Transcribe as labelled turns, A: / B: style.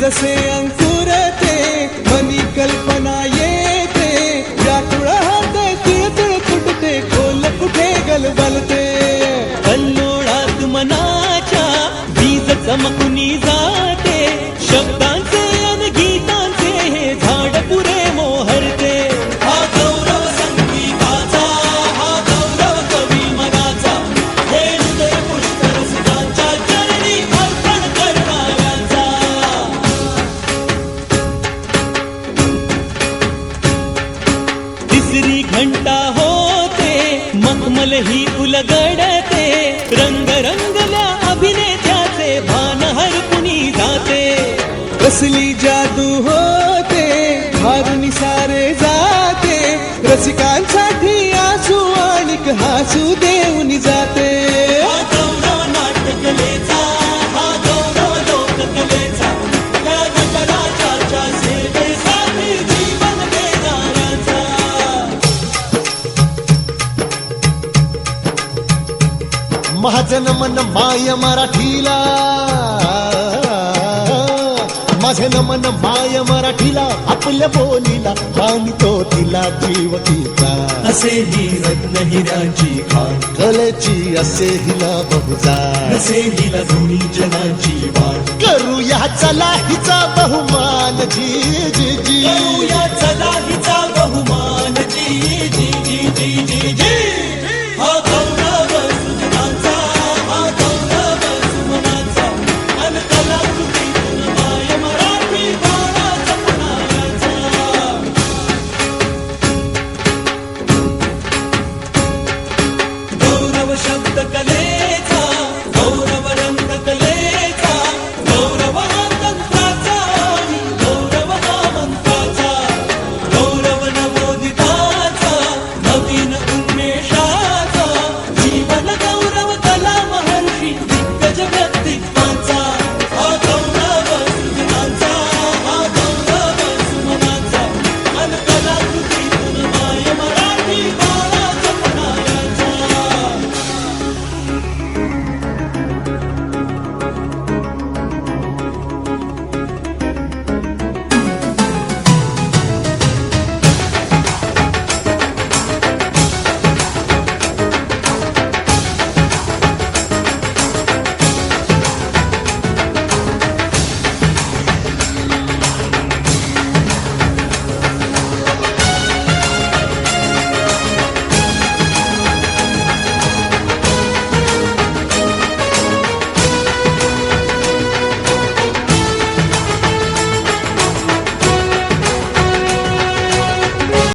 A: जसे अंकुरते मनी कल्पना येते व्याकुळ हाते तिळतिळ फुटते खोल कुठे गलबलते
B: कल्लोळात मनाच्या बीज चमकुनी जाते शब्दांचे अन गीतांचे हे झाड पुरे मोहरते हा गौरव संगीताचा हा गौरव कवी मनाचा हे हृदय पुष्कर सुखांच्या चरणी अर्पण करणाऱ्यांचा तिसरी घंटा होते मखमल ही उलगडते रंग रंगल्या अभिनेत्याचे भान हरपुनी जाते
A: कसली जादू होते भारुनी सारे जाते रसिकांसाठी आसू आणिक हासू देऊन जाते
B: हा गौरव नाट्यकलेचा हा गौरव लोककलेचा त्या नटराजाच्या सेवेसाठी जीवन देणाऱ्याचा
C: महाजन मन माय मराठीला माझे नमन माय मराठीला आपल्या बोलीला मानितो तिला जीव तिचा
B: असे ही रत्न हिऱ्याची खाण
C: कलेची असे हिला बहुजाण
B: असे हिला दोन्ही जनाची वाट
C: करूया चला हिचा बहुमान जी जी जी
B: करूया चला हिचा बहुमान जी जी जी जी जी